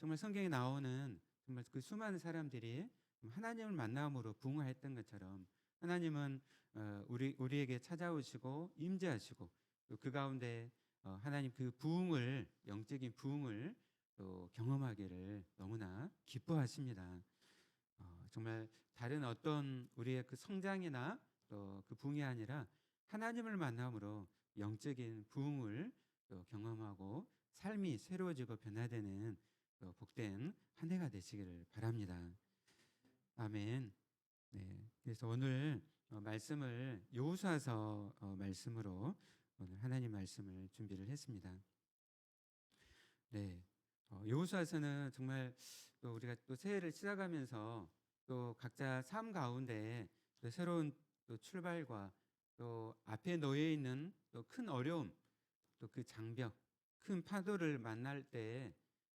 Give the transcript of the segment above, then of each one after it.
정말 성경에 나오는 정말 그 수많은 사람들이 하나님을 만남으로 부흥하였던 것처럼 하나님은 우리에게 찾아오시고 임재하시고 또 그 가운데 하나님 그 부흥을 영적인 부흥을 또 경험하기를 너무나 기뻐하십니다. 정말 다른 어떤 우리의 그 성장이나 또 그 부흥이 아니라 하나님을 만남으로 영적인 부흥을 또 경험하고 삶이 새로워지고 변화되는 또 복된 한 해가 되시기를 바랍니다. 아멘. 네. 그래서 오늘 말씀을 여호수아서 말씀으로 오늘 하나님 말씀을 준비를 했습니다. 네. 여호수아서는 정말 또 우리가 또 새해를 시작하면서 또 각자 삶 가운데 또 새로운 또 출발과 또 앞에 놓여 있는 또 큰 어려움, 또 그 장벽, 큰 파도를 만날 때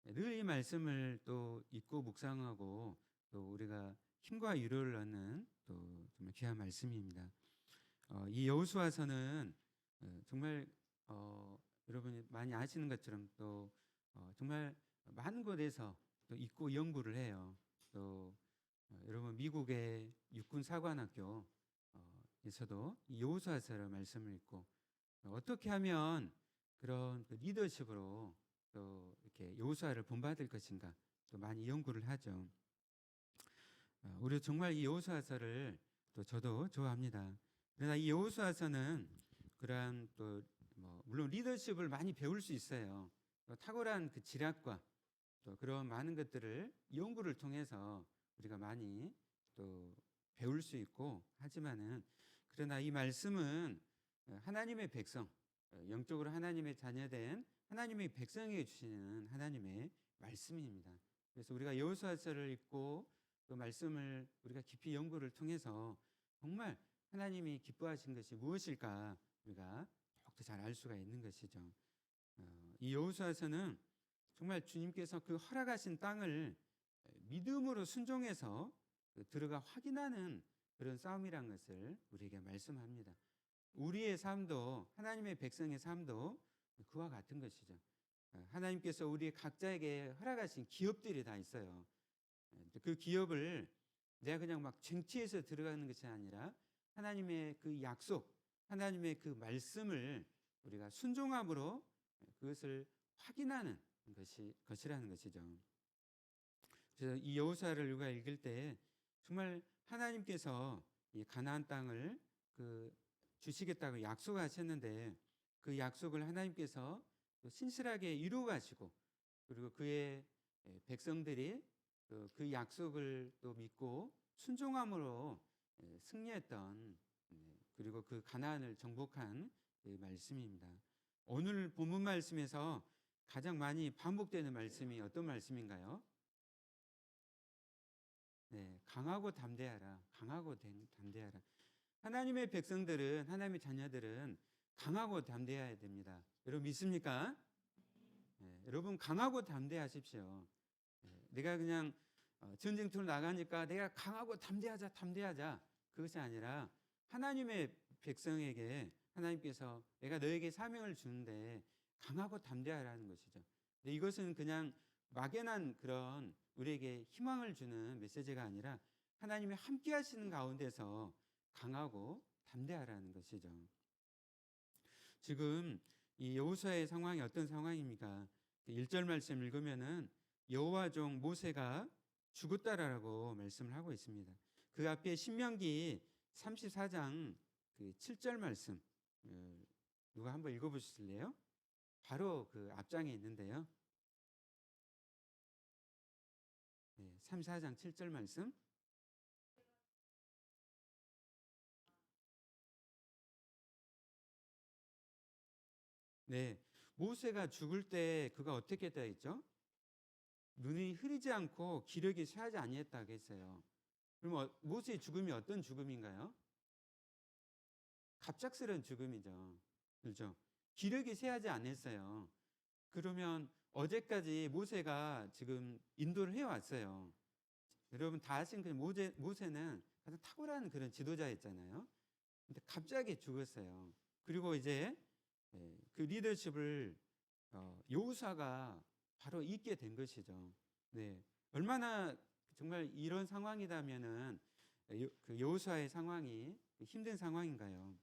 늘 이 말씀을 또 읽고 묵상하고 또 우리가 힘과 위로를 얻는 또 정말 귀한 말씀입니다. 이 여호수아서는 정말 여러분이 많이 아시는 것처럼 또 정말 많은 곳에서 또 읽고 연구를 해요. 또 여러분 미국의 육군 사관학교 에서도 이 여호수아서의 말씀을 읽고 어떻게 하면 그런 그 리더십으로 또 이렇게 여호수아를 본받을 것인가 또 많이 연구를 하죠. 우리 정말 이 여호수아서를 또 저도 좋아합니다. 그러나 이 여호수아서는 그러한 또 물론 리더십을 많이 배울 수 있어요. 또 탁월한 그 지략과 또 그런 많은 것들을 연구를 통해서 우리가 많이 또 배울 수 있고 하지만은 그러나 이 말씀은 하나님의 백성, 영적으로 하나님의 자녀된 하나님의 백성에게 주시는 하나님의 말씀입니다. 그래서 우리가 여호수아서를 읽고 그 말씀을 우리가 깊이 연구를 통해서 정말 하나님이 기뻐하신 것이 무엇일까 우리가 더욱더 잘 알 수가 있는 것이죠. 이 여호수아서는 정말 주님께서 그 허락하신 땅을 믿음으로 순종해서 들어가 확인하는 그런 싸움이란 것을 우리에게 말씀합니다. 우리의 삶도 하나님의 백성의 삶도 그와 같은 것이죠. 하나님께서 우리 각자에게 허락하신 기업들이 다 있어요. 그 기업을 내가 그냥 막 쟁취해서 들어가는 것이 아니라 하나님의 그 약속, 하나님의 그 말씀을 우리가 순종함으로 그것을 확인하는 것이라는 것이죠. 그래서 이 여호수아를 우리가 읽을 때 정말 하나님께서 이 가나안 땅을 주시겠다고 약속하셨는데 그 약속을 하나님께서 신실하게 이루어 가시고 그리고 그의 백성들이 그 약속을 또 믿고 순종함으로 승리했던 그리고 그 가나안을 정복한 그 말씀입니다. 오늘 본문 말씀에서 가장 많이 반복되는 말씀이 어떤 말씀인가요? 네, 강하고 담대하라. 강하고 담대하라. 하나님의 백성들은 하나님의 자녀들은 강하고 담대해야 됩니다. 여러분 믿습니까? 네, 여러분 강하고 담대하십시오. 내가 그냥 전쟁터로 나가니까 내가 강하고 담대하자 그것이 아니라 하나님의 백성에게 하나님께서 내가 너에게 사명을 주는데 강하고 담대하라는 것이죠. 근데 이것은 그냥 막연한 그런 우리에게 희망을 주는 메시지가 아니라 하나님이 함께 하시는 가운데서 강하고 담대하라는 것이죠. 지금 이 여호수아의 상황이 어떤 상황입니까? 1절 말씀 읽으면은 여호와 종 모세가 죽었다라고 말씀을 하고 있습니다. 그 앞에 신명기 34장 7절 말씀 누가 한번 읽어보실래요? 바로 그 앞장에 있는데요. 네, 34장 7절 말씀. 네, 모세가 죽을 때 그가 어떻게 되어 있죠? 눈이 흐리지 않고 기력이 쇠하지 아니했다고 했어요. 그럼 모세의 죽음이 어떤 죽음인가요? 갑작스러운 죽음이죠. 그렇죠? 기력이 쇠하지 않았어요. 그러면 어제까지 모세가 지금 인도를 해왔어요. 여러분 다 아시는 그 모세는 가장 탁월한 그런 지도자였잖아요. 근데 갑자기 죽었어요. 그리고 이제 그 리더십을 여호수아가 바로 잇게 된 것이죠. 네. 얼마나 정말 이런 상황이라면은 그 여호수아의 상황이 힘든 상황인가요?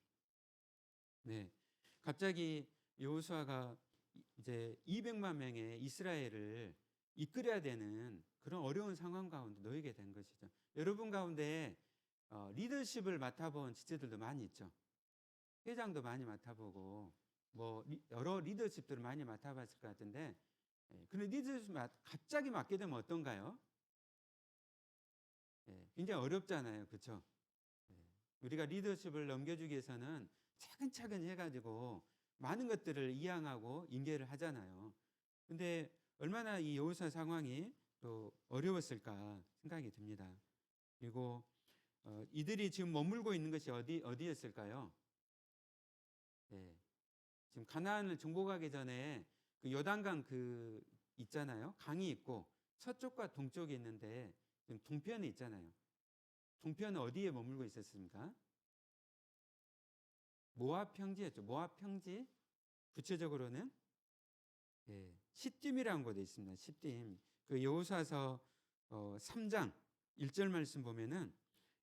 네. 갑자기 여호수아가 이제 200만 명의 이스라엘을 이끌어야 되는 그런 어려운 상황 가운데 놓이게 된 것이죠. 여러분 가운데 리더십을 맡아본 지체들도 많이 있죠. 회장도 많이 맡아보고 뭐 여러 리더십들을 많이 맡아봤을 것 같은데, 근데 리더십 갑자기 맡게 되면 어떤가요? 굉장히 어렵잖아요, 그렇죠? 우리가 리더십을 넘겨주기 위해서는 차근차근 해가지고 많은 것들을 이양하고 인계를 하잖아요. 근데 얼마나 이 여호수아 상황이 또 어려웠을까 생각이 듭니다. 그리고 이들이 지금 머물고 있는 것이 어디였을까요? 네. 지금 가나안을 정복하기 전에 그 요단강 그 있잖아요. 강이 있고 서쪽과 동쪽이 있는데 지금 동편에 있잖아요. 동편은 어디에 머물고 있었습니까? 모압 평지였죠. 모압 평지. 구체적으로는 시딤이라는 곳에 있습니다. 시딤. 그 여호수아서 3장 1절 말씀 보면은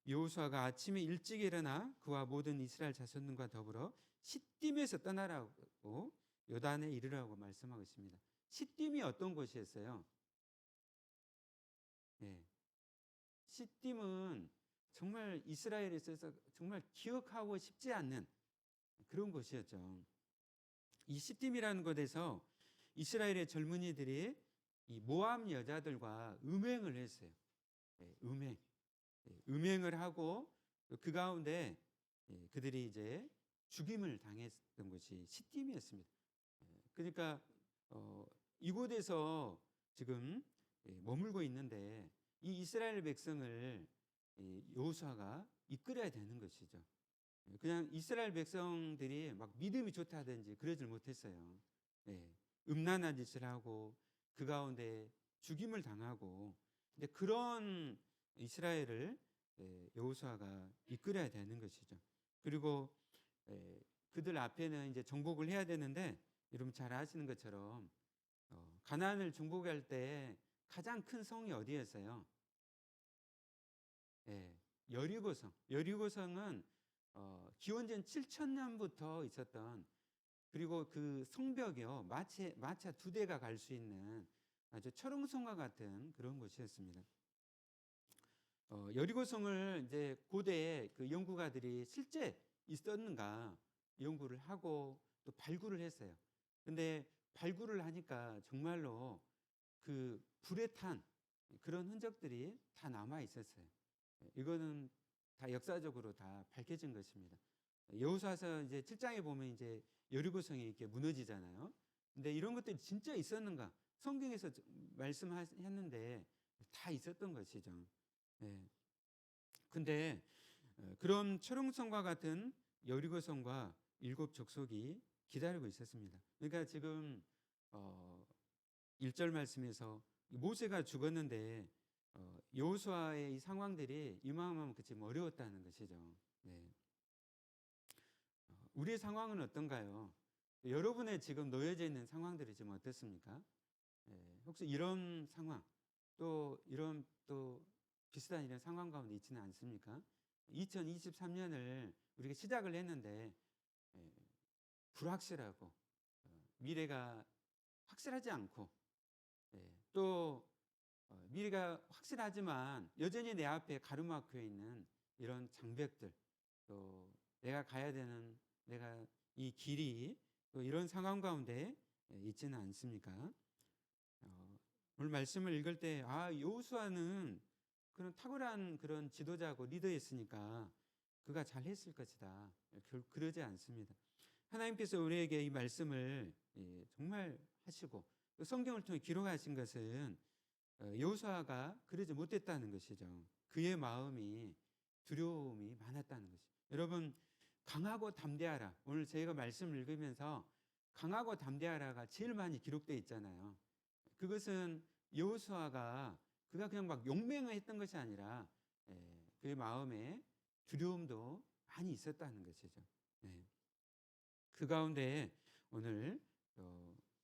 여호수아가 아침에 일찍 일어나 그와 모든 이스라엘 자손들과 더불어 시딤에서 떠나라고 요단에 이르라고 말씀하고 있습니다. 시딤이 어떤 곳이었어요? 예. 시딤은 정말 이스라엘에 있어서 정말 기억하고 싶지 않는 그런 곳이었죠. 이 시딤이라는 곳에서 이스라엘의 젊은이들이 이 모압 여자들과 음행을 했어요. 음행. 음행을 하고 그 가운데 그들이 이제 죽임을 당했던 것이 시딤이었습니다. 그러니까 이곳에서 지금 머물고 있는데 이 이스라엘 백성을 여호수아가 이끌어야 되는 것이죠. 그냥 이스라엘 백성들이 막 믿음이 좋다든지 그러질 못했어요. 음란한 짓을 하고 그 가운데 죽임을 당하고, 근데 그런 이스라엘을 여호수아가 이끌어야 되는 것이죠. 그리고 그들 앞에는 이제 정복을 해야 되는데, 여러분 잘 아시는 것처럼 가나안을 정복할 때 가장 큰 성이 어디였어요? 여리고성. 여리고성은 기원전 7,000년부터 있었던, 그리고 그 성벽이요 마차 2대가 갈 수 있는 아주 철옹성과 같은 그런 곳이었습니다. 여리고성을 이제 고대 그 연구가들이 실제 있었는가 연구를 하고 또 발굴을 했어요. 근데 발굴을 하니까 정말로 그 불에 탄 그런 흔적들이 다 남아 있었어요. 이거는 다 역사적으로 다 밝혀진 것입니다. 여호수아서 이제 7장에 보면 이제 여리고성이 이렇게 무너지잖아요. 근데 이런 것들이 진짜 있었는가? 성경에서 말씀했는데 다 있었던 것이죠. 네. 근데 그런 철옹성과 같은 여리고성과 7 족속이 기다리고 있었습니다. 그러니까 지금 1절 말씀에서 모세가 죽었는데 여호수아의 이 상황들이 이만하면 그치 어려웠다는 것이죠. 네. 우리의 상황은 어떤가요? 여러분의 지금 놓여져 있는 상황들이 지금 어떻습니까? 혹시 이런 상황, 또 이런 또 비슷한 이런 상황 가운데 있지는 않습니까? 2023년을 우리가 시작을 했는데 불확실하고 미래가 확실하지 않고, 또 미래가 확실하지만 여전히 내 앞에 가로막혀 있는 이런 장벽들, 또 내가 가야 되는 내가 이 길이 또 이런 상황 가운데 있지는 않습니까? 오늘 말씀을 읽을 때 여호수아는 그런 탁월한 그런 지도자고 리더였으니까 그가 잘했을 것이다. 그러지 않습니다. 하나님께서 우리에게 이 말씀을 정말 하시고 또 성경을 통해 기록하신 것은 여호수아가 그러지 못했다는 것이죠. 그의 마음이 두려움이 많았다는 것이죠. 여러분, 강하고 담대하라. 오늘 저희가 말씀을 읽으면서 강하고 담대하라가 제일 많이 기록되어 있잖아요. 그것은 여호수아가 그가 그냥 막 용맹을 했던 것이 아니라 그의 마음에 두려움도 많이 있었다는 것이죠. 그 가운데 오늘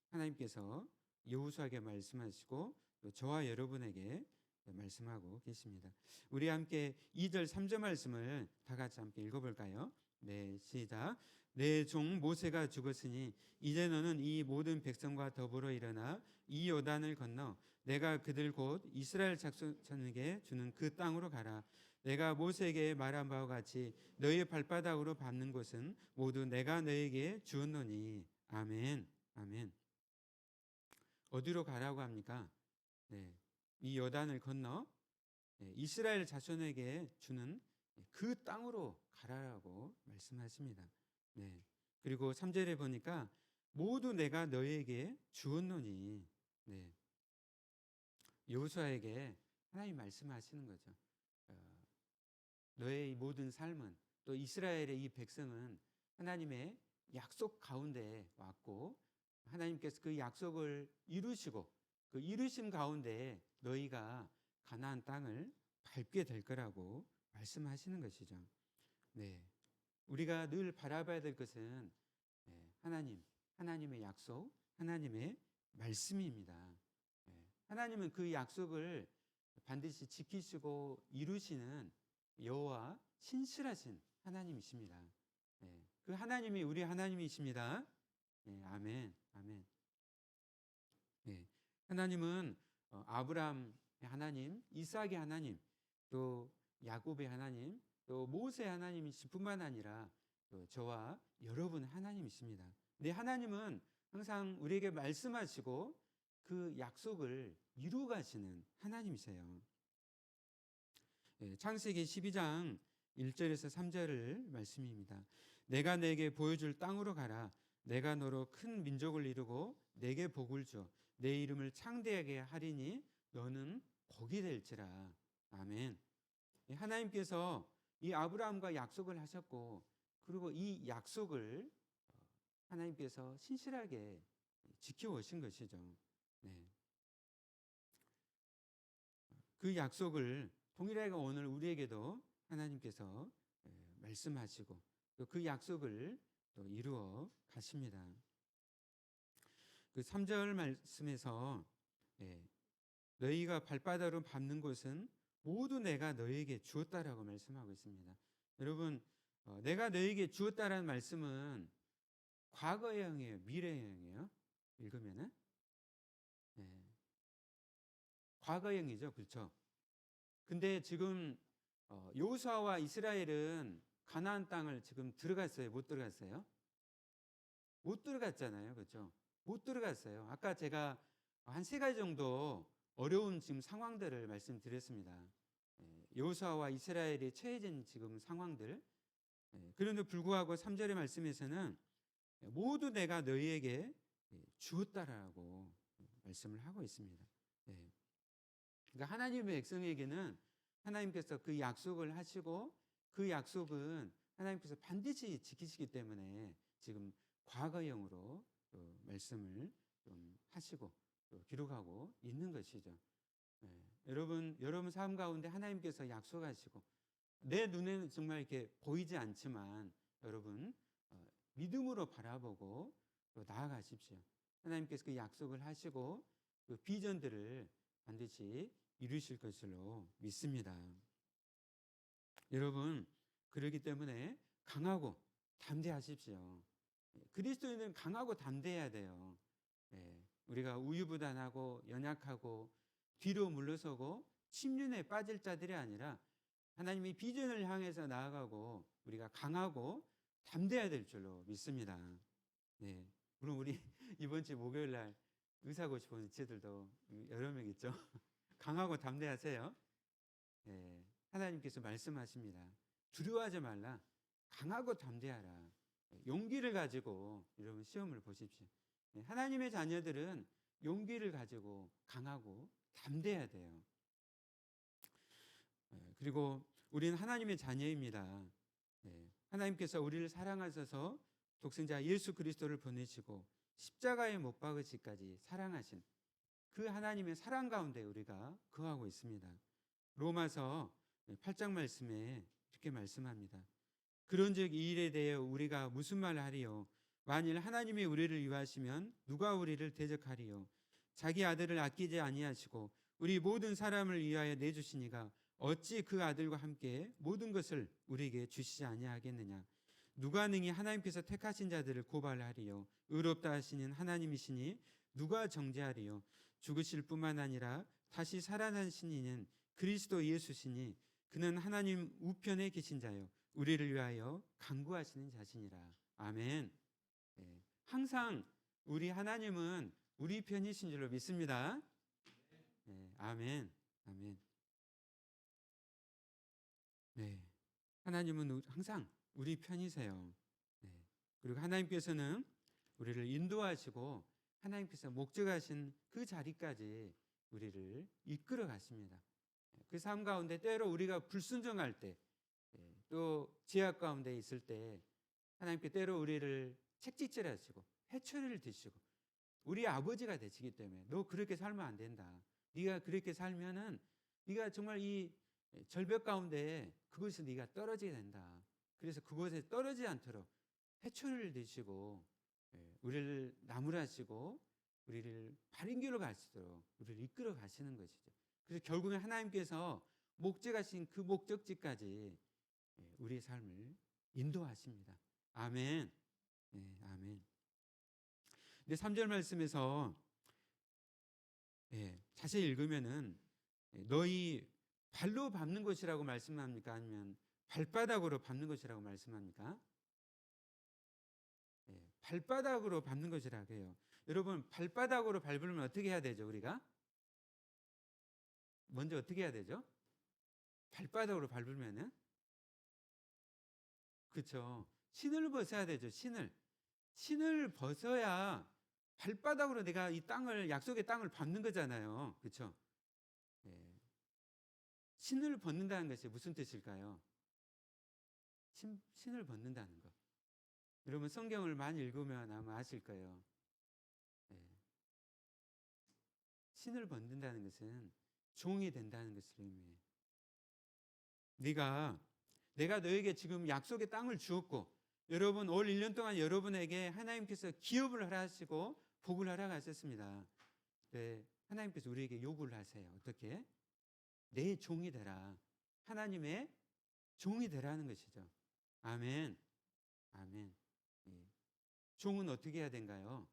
하나님께서 여호수아에게 말씀하시고 또 저와 여러분에게 말씀하고 계십니다. 우리 함께 2절 3절 말씀을 다 같이 함께 읽어볼까요? 네, 시작. 내 종 모세가 죽었으니 이제 너는 이 모든 백성과 더불어 일어나 이 요단을 건너 내가 그들 곧 이스라엘 자손에게 주는 그 땅으로 가라. 내가 모세에게 말한 바와 같이 너희의 발바닥으로 밟는 곳은 모두 내가 너희에게 주었노니. 아멘. 아멘. 어디로 가라고 합니까? 네, 이 요단을 건너 이스라엘 자손에게 주는 그 땅으로 가라라고 말씀하십니다. 네. 그리고 3절에 보니까 모두 내가 너희에게 주었노니. 네. 여호수아에게 하나님 말씀하시는 거죠. 너의 모든 삶은, 또 이스라엘의 이 백성은 하나님의 약속 가운데 왔고 하나님께서 그 약속을 이루시고 그 이루심 가운데 너희가 가나안 땅을 밟게 될 거라고 말씀하시는 것이죠. 네, 우리가 늘 바라봐야 될 것은 하나님의 약속, 하나님의 말씀입니다. 하나님은 그 약속을 반드시 지키시고 이루시는 여호와 신실하신 하나님이십니다. 그 하나님이 우리 하나님이십니다. 아멘, 아멘. 하나님은 아브라함의 하나님, 이삭의 하나님, 또 야곱의 하나님, 또 모세의 하나님이실 뿐만 아니라 또 저와 여러분의 하나님이십니다. 네, 하나님은 항상 우리에게 말씀하시고 그 약속을 이루어 가시는 하나님이세요. 창세기 12장 1절에서 3절을 말씀입니다. 내가 내게 보여줄 땅으로 가라. 내가 너로 큰 민족을 이루고 내게 복을 줘. 내 이름을 창대하게 하리니 너는 복이 될지라. 아멘. 하나님께서 이 아브라함과 약속을 하셨고, 그리고 이 약속을 하나님께서 신실하게 지켜오신 것이죠. 네. 그 약속을 동일하게 오늘 우리에게도 하나님께서 말씀하시고 또 그 약속을 또 이루어 가십니다. 그 3절 말씀에서 너희가 발바닥으로 밟는 곳은 모두 내가 너희에게 주었다라고 말씀하고 있습니다. 여러분, 내가 너희에게 주었다라는 말씀은 과거형이에요, 미래형이에요? 읽으면은 과거형이죠, 그렇죠? 근데 지금 여호수아와 이스라엘은 가나안 땅을 지금 들어갔어요, 못 들어갔어요? 못 들어갔잖아요, 그렇죠? 못 들어갔어요. 아까 제가 한 3가지 정도 어려운 지금 상황들을 말씀드렸습니다. 여호수아와 이스라엘이 처해진 지금 상황들. 그런데 불구하고 3절의 말씀에서는 모두 내가 너희에게 주었다라고 말씀을 하고 있습니다. 그러니까 하나님의 백성에게는 하나님께서 그 약속을 하시고 그 약속은 하나님께서 반드시 지키시기 때문에 지금 과거형으로 말씀을 좀 하시고 또 기록하고 있는 것이죠. 여러분 삶 가운데 하나님께서 약속하시고 내 눈에는 정말 이렇게 보이지 않지만 여러분 믿음으로 바라보고 또 나아가십시오. 하나님께서 그 약속을 하시고 그 비전들을 반드시 이루실 것으로 믿습니다. 여러분, 그렇기 때문에 강하고 담대하십시오. 그리스도인은 강하고 담대해야 돼요. 우리가 우유부단하고 연약하고 뒤로 물러서고 침륜에 빠질 자들이 아니라 하나님이 비전을 향해서 나아가고 우리가 강하고 담대해야 될 줄로 믿습니다. 물론 우리 이번 주 목요일 날 의사고시 보는 지체들도 여러 명 있죠. 강하고 담대하세요. 하나님께서 말씀하십니다. 두려워하지 말라. 강하고 담대하라. 용기를 가지고 여러분 시험을 보십시오. 하나님의 자녀들은 용기를 가지고 강하고 담대해야 돼요. 그리고 우리는 하나님의 자녀입니다. 하나님께서 우리를 사랑하셔서 독생자 예수 그리스도를 보내시고 십자가에 못 박으시기까지 사랑하신 그 하나님의 사랑 가운데 우리가 거하고 있습니다. 로마서 8장 말씀에 이렇게 말씀합니다. 그런즉 이 일에 대해 우리가 무슨 말을 하리요? 만일 하나님이 우리를 위하시면 누가 우리를 대적하리요? 자기 아들을 아끼지 아니하시고 우리 모든 사람을 위하여 내주시니가 어찌 그 아들과 함께 모든 것을 우리에게 주시지 아니하겠느냐. 누가 능히 하나님께서 택하신 자들을 고발하리요. 의롭다 하시는 하나님이시니 누가 정죄하리요. 죽으실 뿐만 아니라 다시 살아나신 이는 그리스도 예수시니 그는 하나님 우편에 계신 자요 우리를 위하여 간구하시는 자시니라. 아멘. 네, 항상 우리 하나님은 우리 편이신 줄로 믿습니다. 네, 아멘. 아멘. 네, 하나님은 항상 우리 편이세요. 네, 그리고 하나님께서는 우리를 인도하시고 하나님께서 목적하신 그 자리까지 우리를 이끌어 가십니다. 그 삶 가운데 때로 우리가 불순종할 때, 또 죄악 가운데 있을 때 하나님께 때로 우리를 책짓질하시고 해초리를 드시고 우리 아버지가 되시기 때문에 너 그렇게 살면 안 된다. 네가 그렇게 살면은 네가 정말 이 절벽 가운데 그곳에서 네가 떨어지게 된다. 그래서 그곳에 떨어지지 않도록 해초리를 드시고 우리를 나무라시고 우리를 바른 길로 갈 수 있도록 우리를 이끌어 가시는 것이죠. 그래서 결국에 하나님께서 목적하신 그 목적지까지 우리의 삶을 인도하십니다. 아멘. 네, 아멘. 근데 3절 말씀에서 자세히 읽으면은 너희 발로 밟는 것이라고 말씀합니까? 아니면 발바닥으로 밟는 것이라고 말씀합니까? 발바닥으로 밟는 것이라고 해요. 여러분 발바닥으로 밟으면 어떻게 해야 되죠? 우리가 먼저 어떻게 해야 되죠? 발바닥으로 밟으면은 그렇죠. 신을 벗어야 되죠. 신을 벗어야 발바닥으로 내가 이 땅을 약속의 땅을 밟는 거잖아요. 그렇죠? 신을 벗는다는 것이 무슨 뜻일까요? 신을 벗는다는 것. 여러분 성경을 많이 읽으면 아마 아실 거예요. 신을 벗는다는 것은 종이 된다는 것을 의미해요. 내가 너에게 지금 약속의 땅을 주었고 여러분 올 1년 동안 여러분에게 하나님께서 기업을 하라 하시고 복을 하라 하셨습니다. 하나님께서 우리에게 요구를 하세요. 어떻게? 내 종이 되라. 하나님의 종이 되라는 것이죠. 아멘. 아멘. 종은 어떻게 해야 된가요?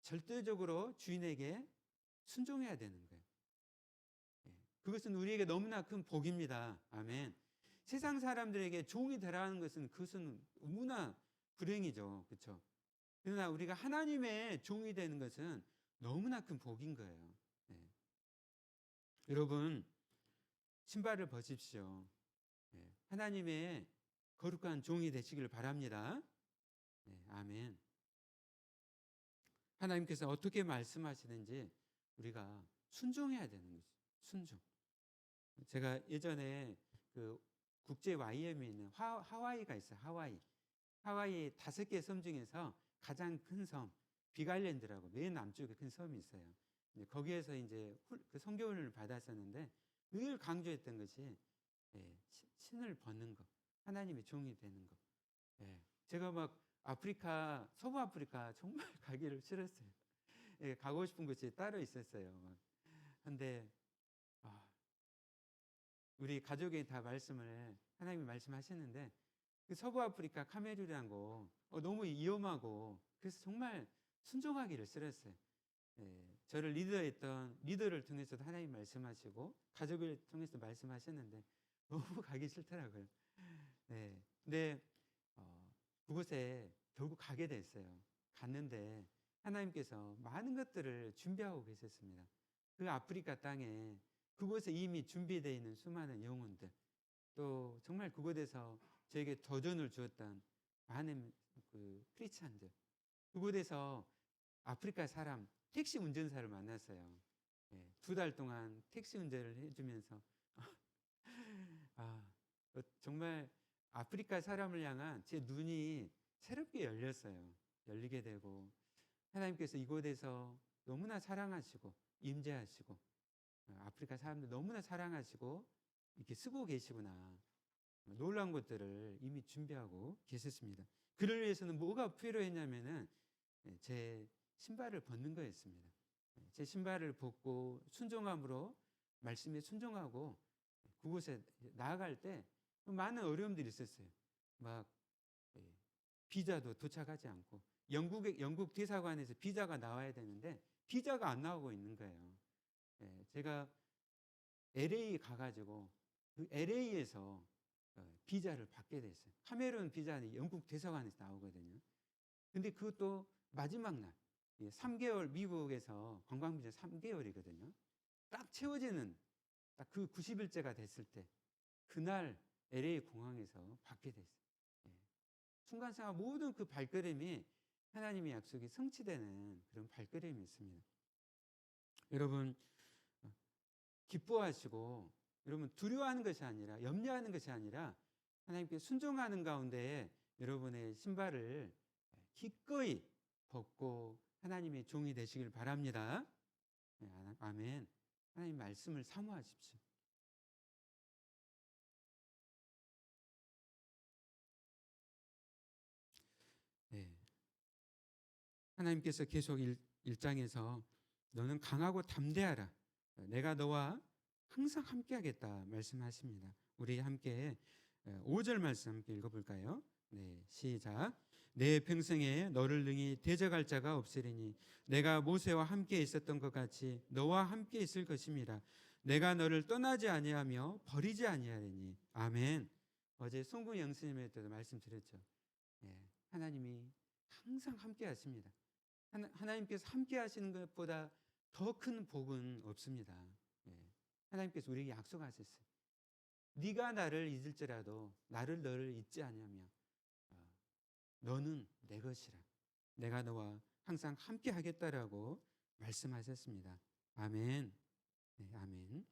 절대적으로 주인에게 순종해야 되는 거예요. 그것은 우리에게 너무나 큰 복입니다. 아멘. 세상 사람들에게 종이 되라는 것은 그것은 너무나 불행이죠. 그렇죠? 그러나 우리가 하나님의 종이 되는 것은 너무나 큰 복인 거예요. 여러분 신발을 벗으십시오. 하나님의 거룩한 종이 되시길 바랍니다. 아멘. 하나님께서 어떻게 말씀하시는지 우리가 순종해야 되는 거죠. 순종. 제가 예전에 그 국제 YM에 있는 하와이가 있어요. 하와이 5개 섬 중에서 가장 큰 섬, 빅아일랜드라고 맨 남쪽에 큰 섬이 있어요. 거기에서 이제 그 선교훈을 받았었는데 늘 강조했던 것이 신을 벗는 것, 하나님의 종이 되는 것. 제가 막 서부 아프리카 정말 가기를 싫었어요. 가고 싶은 곳이 따로 있었어요. 근데 우리 가족이 다 하나님이 말씀하시는데 그 서부 아프리카 카메룬이란 곳 너무 위험하고 그래서 정말 순종하기를 싫었어요. 저를 리더를 통해서도 하나님 말씀하시고 가족을 통해서 말씀하셨는데 너무 가기 싫더라고요. 근데 그곳에 결국 가게 됐어요. 갔는데 하나님께서 많은 것들을 준비하고 계셨습니다. 그 아프리카 땅에 그곳에 이미 준비되어 있는 수많은 영혼들, 또 정말 그곳에서 저에게 도전을 주었던 많은 그 크리스찬들, 그곳에서 아프리카 사람 택시 운전사를 만났어요. 2달 동안 택시 운전을 해주면서 정말 아프리카 사람을 향한 제 눈이 새롭게 열리게 되고 하나님께서 이곳에서 너무나 사랑하시고 임재하시고 아프리카 사람들 너무나 사랑하시고 이렇게 쓰고 계시구나, 놀라운 것들을 이미 준비하고 계셨습니다. 그를 위해서는 뭐가 필요했냐면은 제 신발을 벗는 거였습니다. 제 신발을 벗고 순종함으로 말씀에 순종하고 그곳에 나아갈 때 많은 어려움들이 있었어요. 막 예, 비자도 도착하지 않고 영국 대사관에서 비자가 나와야 되는데 비자가 안 나오고 있는 거예요. 제가 LA 가가지고 그 LA에서 비자를 받게 됐어요. 카메룬 비자는 영국 대사관에서 나오거든요. 근데 그것도 마지막 날 3개월 미국에서 관광 비자 3개월이거든요. 딱 채워지는 딱 그 90일째가 됐을 때 그날 LA 공항에서 받게 됐어요. 예. 순간순간 모든 그 발걸음이 하나님의 약속이 성취되는 그런 발걸음이 있습니다. 여러분 기뻐하시고 여러분 두려워하는 것이 아니라 염려하는 것이 아니라 하나님께 순종하는 가운데 여러분의 신발을 기꺼이 벗고 하나님의 종이 되시길 바랍니다. 아멘. 하나님 말씀을 사모하십시오. 네. 하나님께서 계속 1장에서 너는 강하고 담대하라. 내가 너와 항상 함께하겠다 말씀하십니다. 우리 함께 5절 말씀 함께 읽어볼까요? 네, 시작. 내 평생에 너를 능히 대적할 자가 없으리니 내가 모세와 함께 있었던 것 같이 너와 함께 있을 것임이라. 내가 너를 떠나지 아니하며 버리지 아니하리니. 아멘. 어제 송구 영수님의 때도 말씀드렸죠. 하나님이 항상 함께 하십니다. 하나님께서 함께 하시는 것보다 더 큰 복은 없습니다. 하나님께서 우리에게 약속하셨어요. 네가 나를 잊을지라도 나를 너를 잊지 아니하며 너는 내 것이라. 내가 너와 항상 함께 하겠다라고 말씀하셨습니다. 아멘. 네, 아멘.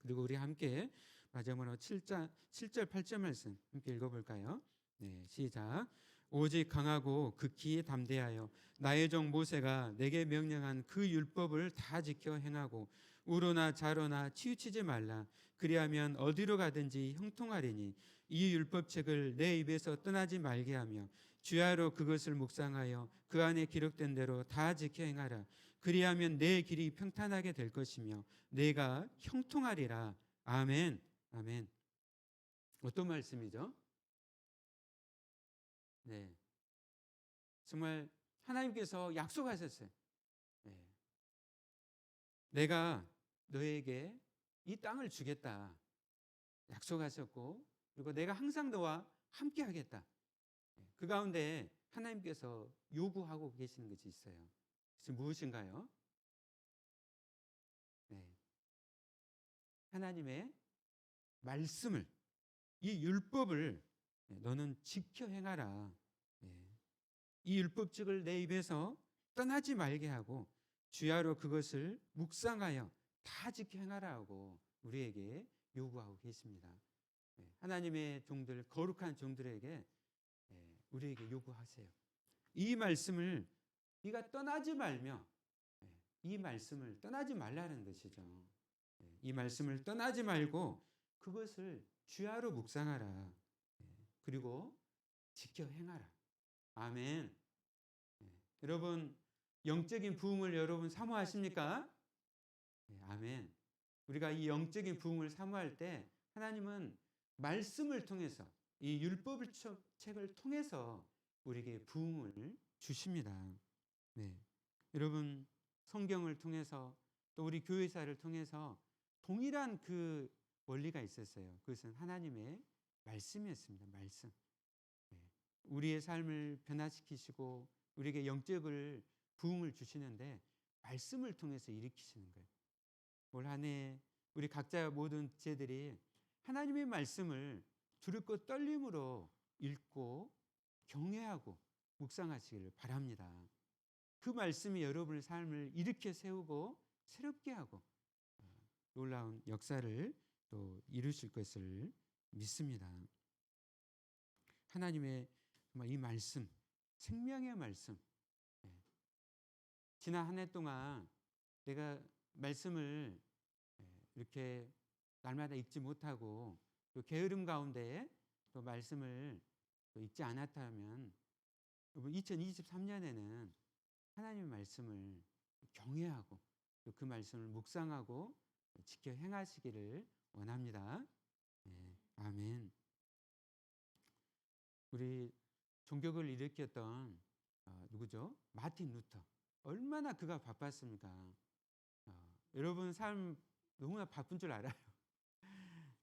그리고 우리 함께 마지막으로 7절 8절 말씀 함께 읽어볼까요? 네, 시작. 오직 강하고 극히 담대하여 나의 종 모세가 내게 명령한 그 율법을 다 지켜 행하고 우로나 좌로나 치우치지 말라. 그리하면 어디로 가든지 형통하리니 이 율법책을 내 입에서 떠나지 말게 하며 주야로 그것을 묵상하여 그 안에 기록된 대로 다 지켜 행하라. 그리하면 내 길이 평탄하게 될 것이며 내가 형통하리라. 아멘. 아멘. 어떤 말씀이죠? 네. 정말 하나님께서 약속하셨어요. 네. 내가 너에게 이 땅을 주겠다. 약속하셨고, 그리고 내가 항상 너와 함께 하겠다. 그 가운데 하나님께서 요구하고 계시는 것이 있어요. 그것이 무엇인가요? 네. 하나님의 말씀을, 이 율법을 너는 지켜 행하라. 이 율법책을 내 입에서 떠나지 말게 하고 주야로 그것을 묵상하여 다 지켜 행하라고 우리에게 요구하고 계십니다. 하나님의 종들, 거룩한 종들에게 우리에게 요구하세요. 이 말씀을 네가 떠나지 말며 이 말씀을 떠나지 말라는 것이죠. 이 말씀을 떠나지 말고 그것을 주야로 묵상하라. 그리고 지켜 행하라. 아멘. 여러분 영적인 부흥을 여러분 사모하십니까? 아멘. 우리가 이 영적인 부흥을 사모할 때 하나님은 말씀을 통해서 이 율법을 책을 통해서 우리에게 부흥을 주십니다. 네. 여러분 성경을 통해서 또 우리 교회사를 통해서 동일한 그 원리가 있었어요. 그것은 하나님의 말씀이었습니다. 말씀. 우리의 삶을 변화시키시고 우리에게 영적을 부흥을 주시는데 말씀을 통해서 일으키시는 거예요. 올 한 해 우리 각자 모든 제들이 하나님의 말씀을 두렵고 떨림으로 읽고 경외하고 묵상하시기를 바랍니다. 그 말씀이 여러분의 삶을 일으켜 세우고 새롭게 하고 놀라운 역사를 또 이루실 것을 믿습니다. 하나님의 정말 이 말씀, 생명의 말씀. 지난 한 해 동안 내가 말씀을 이렇게 날마다 읽지 못하고 또 게으름 가운데 또 말씀을 또 읽지 않았다면 2023년에는 하나님의 말씀을 경외하고 또 그 말씀을 묵상하고 지켜 행하시기를 원합니다. 네, 아멘. 우리 종교를 일으켰던 누구죠? 마틴 루터. 얼마나 그가 바빴습니까? 여러분 삶 너무나 바쁜 줄 알아요.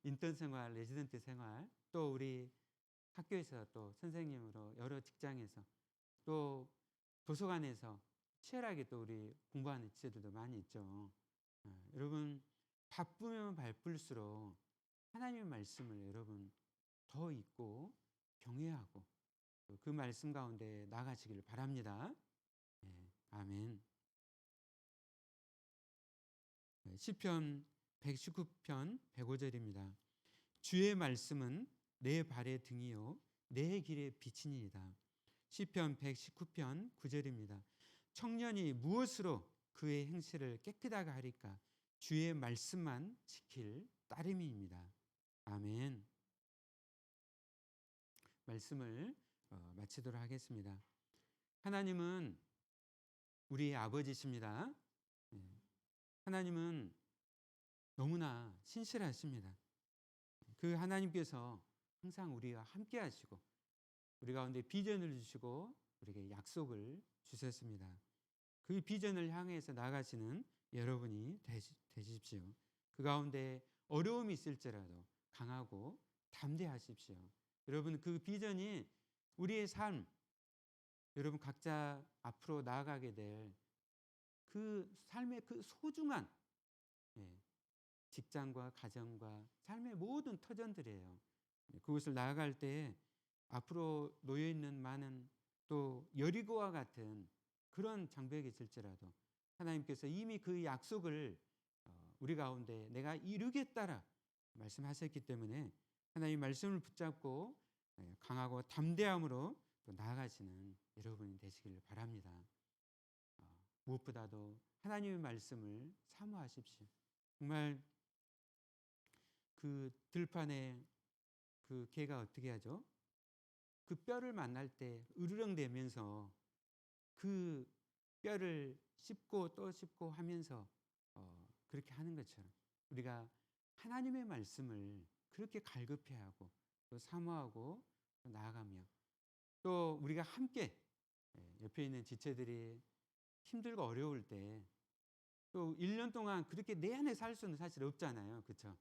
인턴 생활, 레지던트 생활, 또 우리 학교에서 또 선생님으로 여러 직장에서 또 도서관에서 치열하게 또 우리 공부하는 지체들도 많이 있죠. 여러분 바쁘면 바쁠수록 하나님의 말씀을 여러분 더 읽고 경외하고 그 말씀 가운데 나가시기를 바랍니다. 네, 아멘. 시편 119편 105절입니다. 주의 말씀은 내 발의 등이요 내 길의 빛이니이다. 시편 119편 9절입니다. 청년이 무엇으로 그의 행실을 깨끗하게 하리까? 주의 말씀만 지킬 따름이입니다. 아멘. 말씀을 마치도록 하겠습니다. 하나님은 우리의 아버지십니다. 하나님은 너무나 신실하십니다. 그 하나님께서 항상 우리와 함께 하시고 우리 가운데 비전을 주시고 우리에게 약속을 주셨습니다. 그 비전을 향해서 나아가시는 여러분이 되십시오. 그 가운데 어려움이 있을지라도 강하고 담대하십시오. 여러분 그 비전이 우리의 삶, 여러분 각자 앞으로 나아가게 될 그 삶의 그 소중한 직장과 가정과 삶의 모든 터전들이에요. 그것을 나아갈 때 앞으로 놓여 있는 많은 또 여리고와 같은 그런 장벽이 있을지라도 하나님께서 이미 그 약속을 우리 가운데 내가 이루겠다라 말씀하셨기 때문에 하나님 말씀을 붙잡고 강하고 담대함으로 또 나아가시는 여러분이 되시기를 바랍니다. 무엇보다도 하나님의 말씀을 사모하십시오. 정말 그 들판에 그 개가 어떻게 하죠? 그 뼈를 만날 때 으르렁대면서 그 뼈를 씹고 또 씹고 하면서 그렇게 하는 것처럼 우리가 하나님의 말씀을 그렇게 갈급해하고 또 사모하고 또 나아가며 또 우리가 함께 옆에 있는 지체들이 힘들고 어려울 때 또 1년 동안 그렇게 내 안에 살 수는 사실 없잖아요. 그렇죠?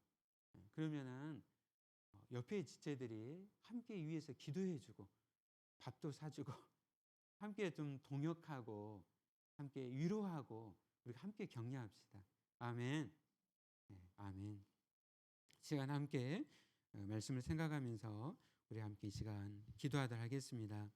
그러면은 옆에 지체들이 함께 위해서 기도해주고 밥도 사주고 함께 좀 동역하고 함께 위로하고 우리 함께 격려합시다. 아멘. 네, 아멘. 시간 함께 말씀을 생각하면서 우리 함께 이 시간 기도하도록 하겠습니다.